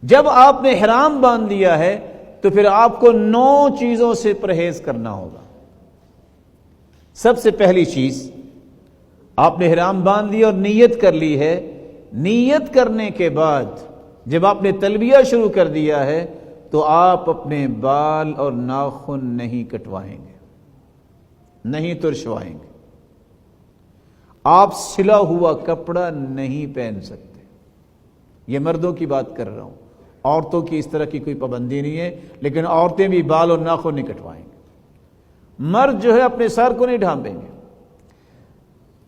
جب آپ نے احرام باندھ لیا ہے تو پھر آپ کو 9 چیزوں سے پرہیز کرنا ہوگا۔ سب سے پہلی چیز، آپ نے احرام باندھ لیا اور نیت کر لی ہے، نیت کرنے کے بعد جب آپ نے تلبیہ شروع کر دیا ہے تو آپ اپنے بال اور ناخن نہیں کٹوائیں گے، نہیں ترشوائیں گے، آپ سلا ہوا کپڑا نہیں پہن سکتے۔ یہ مردوں کی بات کر رہا ہوں، عورتوں کی اس طرح کی کوئی پابندی نہیں ہے، لیکن عورتیں بھی بال اور ناخن نہیں کٹوائیں گے۔ مرد جو ہے اپنے سر کو نہیں ڈھانپیں گے،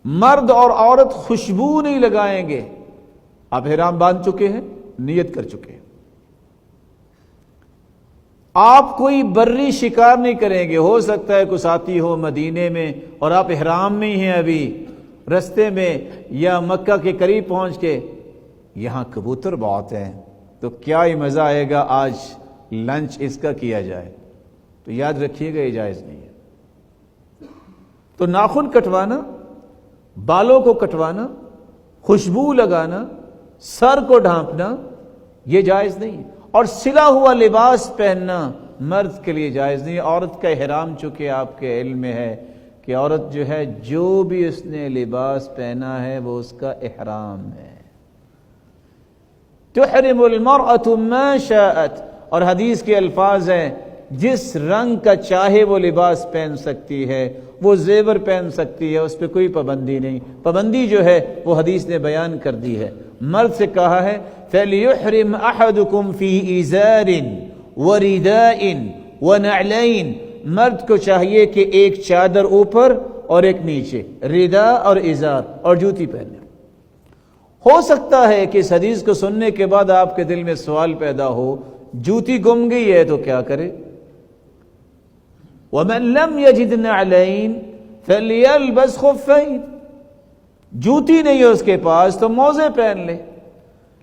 مرد اور عورت خوشبو نہیں لگائیں گے۔ آپ احرام باندھ چکے ہیں، نیت کر چکے ہیں۔ آپ کوئی بری شکار نہیں کریں گے۔ ہو سکتا ہے کوئی ساتھی ہو مدینے میں اور آپ احرام میں ہی ہیں، ابھی رستے میں یا مکہ کے قریب پہنچ کے یہاں کبوتر بہت ہیں تو کیا ہی مزہ آئے گا، آج لنچ اس کا کیا جائے، تو یاد رکھیے گا یہ جائز نہیں ہے۔ تو ناخن کٹوانا، بالوں کو کٹوانا، خوشبو لگانا، سر کو ڈھانپنا یہ جائز نہیں ہے۔ اور سلا ہوا لباس پہننا مرد کے لیے جائز نہیں ہے۔ عورت کا احرام چونکہ آپ کے علم میں ہے کہ عورت جو ہے جو بھی اس نے لباس پہنا ہے وہ اس کا احرام ہے۔ تحرم المرأة ما شاءت، اور حدیث کے الفاظ ہیں جس رنگ کا چاہے وہ لباس پہن سکتی ہے، وہ زیور پہن سکتی ہے، اس پہ کوئی پابندی نہیں۔ پابندی جو ہے وہ حدیث نے بیان کر دی ہے۔ مرد سے کہا ہے فَلْيُحْرِمْ أَحَدُكُمْ فِي إِزَارٍ وَرِدَاءٍ وَنَعْلَيْن، مرد کو چاہیے کہ ایک چادر اوپر اور ایک نیچے، ردا اور ازار، اور جوتی پہنے۔ ہو سکتا ہے کہ اس حدیث کو سننے کے بعد آپ کے دل میں سوال پیدا ہو، جوتی گم گئی ہے تو کیا کرے؟ وَمَن لَّمْ يَجِدْ نَعْلَيْن فَلْيَلْبَسْ خُفَّيْن، جوتی نہیں ہے اس کے پاس تو موزے پہن لے،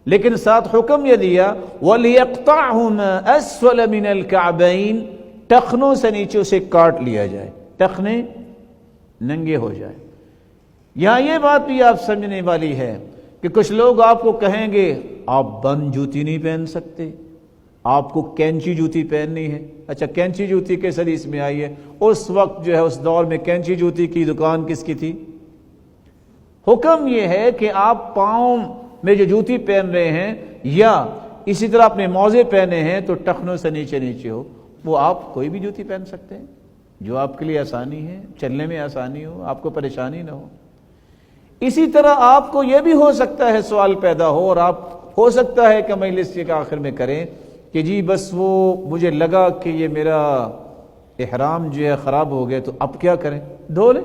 لیکن ساتھ حکم یہ دیا وَلْيَقْطَعْهُمَا أَسْفَلَ مِنَ الْكَعْبَيْن، ٹخنوں سے نیچے اسے کاٹ لیا جائے، ٹخنے ننگے ہو جائے۔ یہاں یہ بات بھی آپ سمجھنے والی ہے کہ کچھ لوگ آپ کو کہیں گے آپ بند جوتی نہیں پہن سکتے، آپ کو کینچی جوتی پہننی ہے۔ اچھا، کینچی جوتی کس حدیث میں آئی ہے؟ اس وقت جو ہے اس دور میں کینچی جوتی کی دکان کس کی تھی؟ حکم یہ ہے کہ آپ پاؤں میں جو جوتی پہن رہے ہیں یا اسی طرح اپنے موزے پہنے ہیں تو ٹخنوں سے نیچے نیچے ہو، وہ آپ کوئی بھی جوتی پہن سکتے ہیں جو آپ کے لیے آسانی ہے، چلنے میں آسانی ہو، آپ کو پریشانی نہ ہو۔ اسی طرح آپ کو یہ بھی ہو سکتا ہے سوال پیدا ہو، اور آپ ہو سکتا ہے کہ مجلس کے آخر میں کریں کہ جی بس وہ مجھے لگا کہ یہ میرا احرام جو ہے خراب ہو گیا، تو اب کیا کریں؟ دھو لیں۔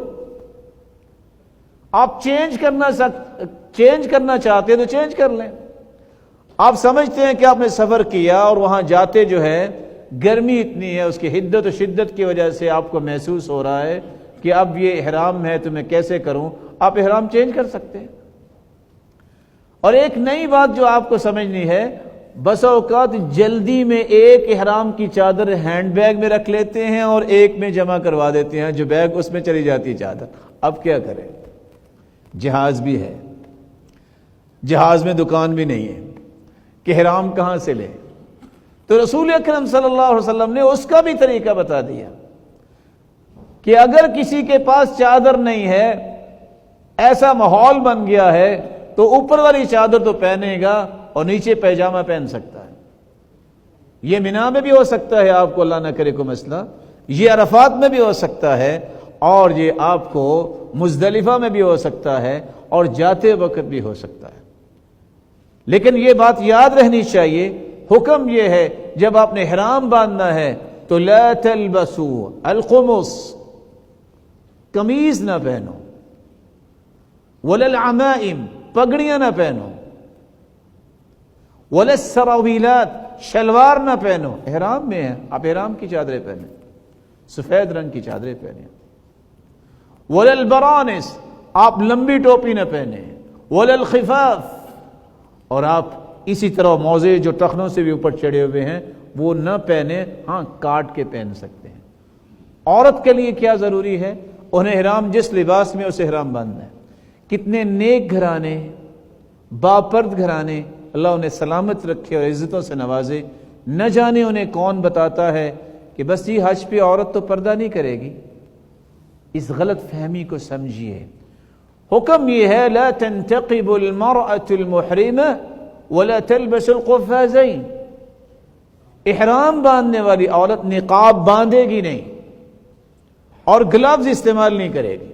آپ چینج کرنا چاہتے ہیں تو چینج کر لیں۔ آپ سمجھتے ہیں کہ آپ نے سفر کیا اور وہاں جاتے جو ہے گرمی اتنی ہے، اس کی حدت و شدت کی وجہ سے آپ کو محسوس ہو رہا ہے کہ اب یہ احرام ہے تو میں کیسے کروں، آپ احرام چینج کر سکتے ہیں۔ اور ایک نئی بات جو آپ کو سمجھنی ہے، بسا اوقات جلدی میں ایک احرام کی چادر ہینڈ بیگ میں رکھ لیتے ہیں اور ایک میں جمع کروا دیتے ہیں، جو بیگ اس میں چلی جاتی چادر۔ اب کیا کریں؟ جہاز بھی ہے، جہاز میں دکان بھی نہیں ہے کہ احرام کہاں سے لیں، تو رسول اکرم صلی اللہ علیہ وسلم نے اس کا بھی طریقہ بتا دیا کہ اگر کسی کے پاس چادر نہیں ہے، ایسا ماحول بن گیا ہے تو اوپر والی چادر تو پہنے گا اور نیچے پیجامہ پہن سکتا ہے۔ یہ مینا میں بھی ہو سکتا ہے، آپ کو اللہ نہ کرے کوئی مسئلہ، یہ عرفات میں بھی ہو سکتا ہے، اور یہ آپ کو مزدلفہ میں بھی ہو سکتا ہے، اور جاتے وقت بھی ہو سکتا ہے۔ لیکن یہ بات یاد رہنی چاہیے، حکم یہ ہے جب آپ نے احرام باندھنا ہے تو لا تلبسوا القمص، قمیض نہ پہنو، ولا العمائم، پگڑیاں نہ پہنو، ولا السراویلات، شلوار نہ پہنو۔ احرام میں ہے، آپ احرام کی چادریں پہنیں، سفید رنگ کی چادریں پہنیں۔ ولا البرانس، آپ لمبی ٹوپی نہ پہنیں۔ ولا الخفاف، اور آپ اسی طرح موزے جو ٹخنوں سے بھی اوپر چڑھے ہوئے ہیں وہ نہ پہنے، ہاں کاٹ کے پہن سکتے ہیں۔ عورت کے لیے کیا ضروری ہے؟ انہیں احرام جس لباس میں اسے احرام باندھنا ہے۔ کتنے نیک گھرانے، باپرد گھرانے اللہ انہیں سلامت رکھے اور عزتوں سے نوازے. نہ جانے انہیں کون بتاتا ہے کہ بس یہ حج پہ عورت تو پردہ نہیں کرے گی. اس غلط فہمی کو سمجھیے. حکم یہ ہے لا تنتقب المرأة المحرمة ولا تلبس القفازين. احرام باندھنے والی عورت نقاب باندھے گی نہیں اور گلوز استعمال نہیں کرے گی.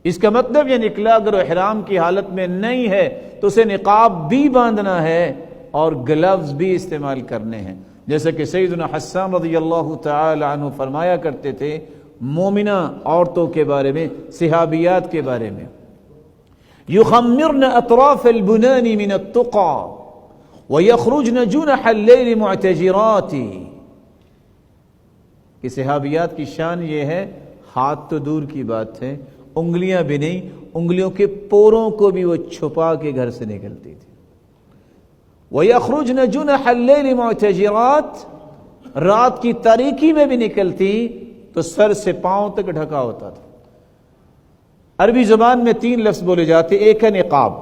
اس کا مطلب یہ نکلا اگر وہ احرام کی حالت میں نہیں ہے تو اسے نقاب بھی باندھنا ہے اور گلوز بھی استعمال کرنے ہیں. جیسے کہ سیدنا حسان رضی اللہ تعالی عنہ فرمایا کرتے تھے مومنہ عورتوں کے بارے میں، صحابیات کے بارے میں، يخمرن اطراف البنان من التقى ويخرجن جنح الليل معتجرات. کہ صحابیات کی شان یہ ہے، ہاتھ تو دور کی بات ہے، انگلیاں بھی نہیں، انگلیوں کے پوروں کو بھی وہ چھپا کے گھر سے نکلتی تھی. وَيَخْرُجْنَ جُنَحَ اللَّيْلِ مُعْتَجِرَاتٍ، رات کی تاریکی میں بھی نکلتی تو سر سے پاؤں تک ڈھکا ہوتا تھا. عربی زبان میں 3 لفظ بولے جاتے. ایک ہے نقاب،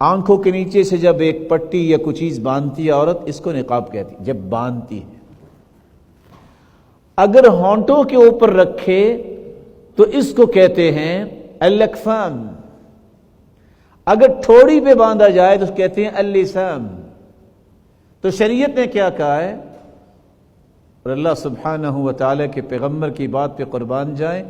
آنکھوں کے نیچے سے جب ایک پٹی یا کوئی چیز باندھتی ہے عورت، اس کو نقاب کہتی ہے جب باندھتی ہے. اگر ہونٹوں کے اوپر رکھے تو اس کو کہتے ہیں الاکفان. اگر ٹھوڑی پہ باندھا جائے تو کہتے ہیں اللسان. تو شریعت نے کیا کہا ہے، اور اللہ سبحانہ و تعالی کے پیغمبر کی بات پہ قربان جائیں،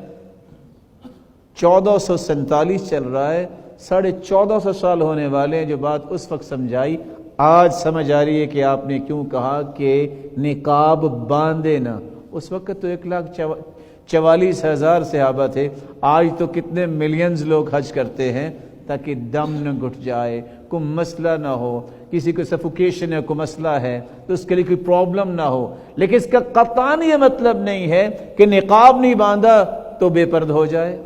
1447 چل رہا ہے، 1450 سال ہونے والے ہیں. جو بات اس وقت سمجھائی آج سمجھ آ رہی ہے کہ آپ نے کیوں کہا کہ نقاب باندھے نا. اس وقت تو 1,44,000 صحابہ تھے، آج تو کتنے ملینز لوگ حج کرتے ہیں تاکہ دم نہ گھٹ جائے، کوئی مسئلہ نہ ہو، کسی کو سفوکیشن ہے، کوئی مسئلہ ہے تو اس کے لیے کوئی پرابلم نہ ہو. لیکن اس کا قطعاً یہ مطلب نہیں ہے کہ نقاب نہیں باندھا تو بے پرد ہو جائے.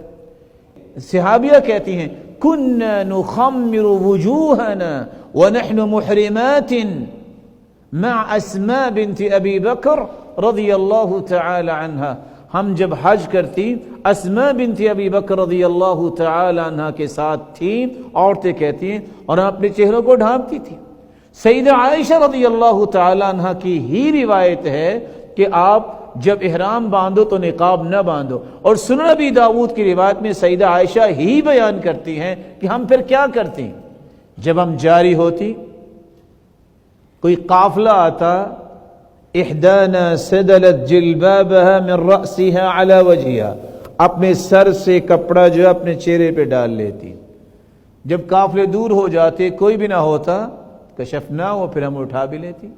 صحابیہ کہتی ہیں كنا نخمر وجوهنا ونحن محرمات مع اسماء بنت ابی بکر رضی اللہ تعالی عنہ. ہم جب حج کرتی اسماء بنت ابی بکر رضی اللہ تعالی عنہ کے ساتھ تھیں، عورتیں کہتی ہیں، اور ہم اپنے چہروں کو ڈھانپتی تھی. سیدہ عائشہ رضی اللہ تعالی عنہ کی ہی روایت ہے کہ آپ جب احرام باندھو تو نقاب نہ باندھو. اور سنن ابی داؤد کی روایت میں سیدہ عائشہ ہی بیان کرتی ہیں کہ ہم پھر کیا کرتی، جب ہم جاری ہوتی، کوئی قافلہ آتا، احدانا سدلت جلبابها من رأسها على وجهها، اپنے سر سے کپڑا جو اپنے چہرے پہ ڈال لیتی. جب قافلے دور ہو جاتے، کوئی بھی نہ ہوتا، کشفنا وہ پھر ہم اٹھا بھی لیتی.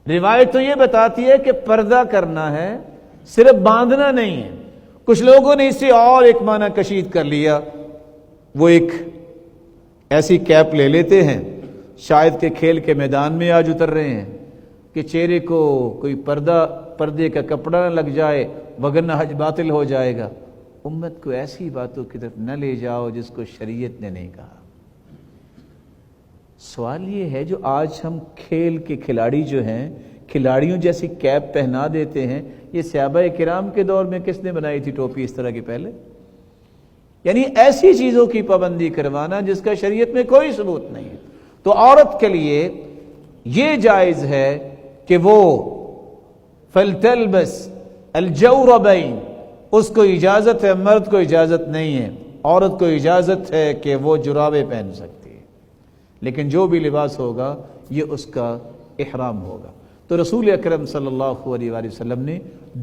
روایت تو یہ بتاتی ہے کہ پردہ کرنا ہے، صرف باندھنا نہیں ہے. کچھ لوگوں نے اسے اور ایک معنی کشید کر لیا، وہ ایک ایسی کیپ لے لیتے ہیں، شاید کہ کھیل کے میدان میں آج اتر رہے ہیں، کہ چہرے کو کوئی پردے کا کپڑا نہ لگ جائے وگرنہ حج باطل ہو جائے گا. امت کو ایسی باتوں کی طرف نہ لے جاؤ جس کو شریعت نے نہیں کہا. سوال یہ ہے جو آج ہم کھیل کے کھلاڑی جو ہیں، کھلاڑیوں جیسی کیپ پہنا دیتے ہیں، یہ صحابہ کرام کے دور میں کس نے بنائی تھی ٹوپی اس طرح کی پہلے؟ یعنی ایسی چیزوں کی پابندی کروانا جس کا شریعت میں کوئی ثبوت نہیں ہے. تو عورت کے لیے یہ جائز ہے کہ وہ فلتلبس الجوربین، اس کو اجازت ہے، مرد کو اجازت نہیں ہے. عورت کو اجازت ہے کہ وہ جرابیں پہن سکتی ہے، لیکن جو بھی لباس ہوگا یہ اس کا احرام ہوگا. تو رسول اکرم صلی اللہ علیہ وآلہ وسلم نے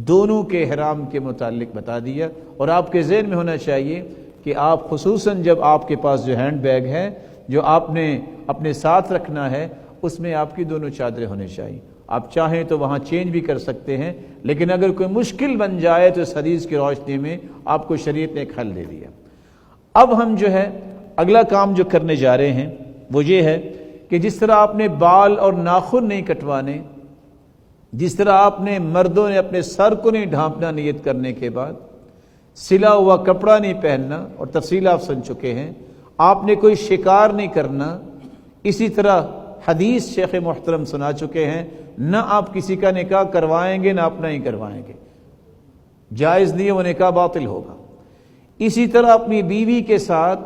دونوں کے احرام کے متعلق بتا دیا. اور آپ کے ذہن میں ہونا چاہیے کہ آپ خصوصاً جب آپ کے پاس جو ہینڈ بیگ ہے جو آپ نے اپنے ساتھ رکھنا ہے، اس میں آپ کی دونوں چادریں ہونی چاہیے. آپ چاہیں تو وہاں چینج بھی کر سکتے ہیں، لیکن اگر کوئی مشکل بن جائے تو اس حدیث کی روشنی میں آپ کو شریعت نے ایک حل دے دیا. اب ہم جو ہے اگلا کام جو کرنے جا رہے ہیں وہ یہ ہے کہ جس طرح آپ نے بال اور ناخن نہیں کٹوانے، جس طرح آپ نے مردوں نے اپنے سر کو نہیں ڈھانپنا نیت کرنے کے بعد، سلا ہوا کپڑا نہیں پہننا، اور تفصیل آپ سن چکے ہیں، آپ نے کوئی شکار نہیں کرنا، اسی طرح حدیث شیخ محترم سنا چکے ہیں، نہ آپ کسی کا نکاح کروائیں گے نہ اپنا ہی کروائیں گے، جائز نہیں ہے، وہ نکاح باطل ہوگا. اسی طرح اپنی بیوی کے ساتھ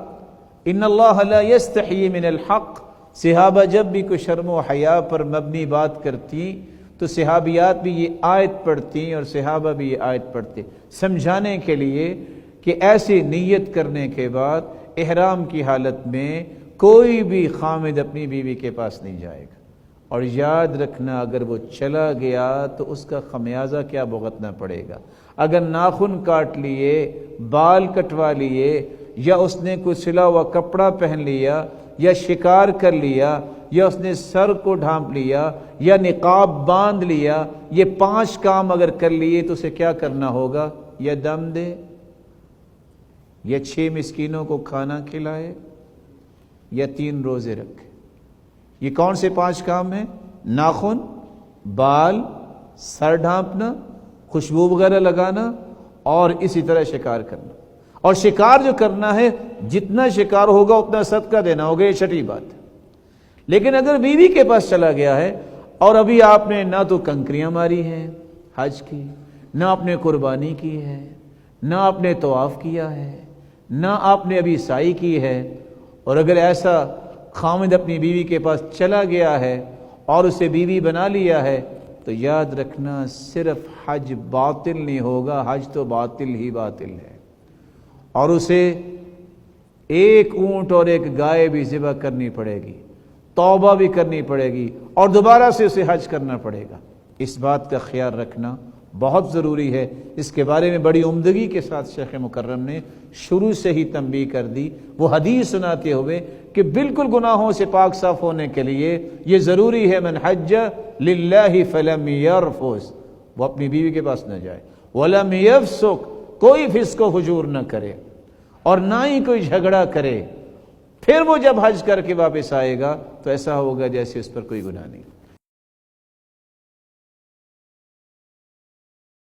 ان اللہ لا یستحیی من الحق، صحابہ جب بھی کوئی شرم و حیا پر مبنی بات کرتی تو صحابیات بھی یہ آیت پڑھتی اور صحابہ بھی یہ آیت پڑھتے سمجھانے کے لیے کہ ایسی نیت کرنے کے بعد احرام کی حالت میں کوئی بھی خامد اپنی بیوی کے پاس نہیں جائے گا، اور یاد رکھنا اگر وہ چلا گیا تو اس کا خمیازہ کیا بھگتنا پڑے گا۔ اگر ناخن کاٹ لیے، بال کٹوا لیے، یا اس نے کوئی سلا ہوا کپڑا پہن لیا، یا شکار کر لیا، یا اس نے سر کو ڈھانپ لیا، یا نقاب باندھ لیا، یہ 5 کام اگر کر لیے تو اسے کیا کرنا ہوگا؟ یا دم دے، یا 6 مسکینوں کو کھانا کھلائے، یا 3 روزے رکھے۔ یہ کون سے 5 کام ہیں؟ ناخن، بال، سر ڈھانپنا، خوشبو وغیرہ لگانا، اور اسی طرح شکار کرنا۔ اور شکار جو کرنا ہے، جتنا شکار ہوگا اتنا صدقہ دینا ہوگا، یہ چھٹی بات ہے۔ لیکن اگر بیوی کے پاس چلا گیا ہے اور ابھی آپ نے نہ تو کنکریاں ماری ہیں حج کی، نہ آپ نے قربانی کی ہے، نہ آپ نے طواف کیا ہے، نہ آپ نے ابھی سعی کی ہے، اور اگر ایسا خامد اپنی بیوی کے پاس چلا گیا ہے اور اسے بیوی بنا لیا ہے تو یاد رکھنا صرف حج باطل نہیں ہوگا، حج تو باطل ہی باطل ہے، اور اسے 1 اونٹ اور 1 گائے بھی ذبح کرنی پڑے گی، توبہ بھی کرنی پڑے گی، اور دوبارہ سے اسے حج کرنا پڑے گا۔ اس بات کا خیال رکھنا بہت ضروری ہے۔ اس کے بارے میں بڑی عمدگی کے ساتھ شیخ مکرم نے شروع سے ہی تنبیہ کر دی، وہ حدیث سناتے ہوئے کہ بالکل گناہوں سے پاک صاف ہونے کے لیے یہ ضروری ہے، من حج للہ فلم یرفث، وہ اپنی بیوی کے پاس نہ جائے، ولم یفسق، کوئی فسق و فجور نہ کرے، اور نہ ہی کوئی جھگڑا کرے۔ پھر وہ جب حج کر کے واپس آئے گا تو ایسا ہوگا جیسے اس پر کوئی گناہ نہیں۔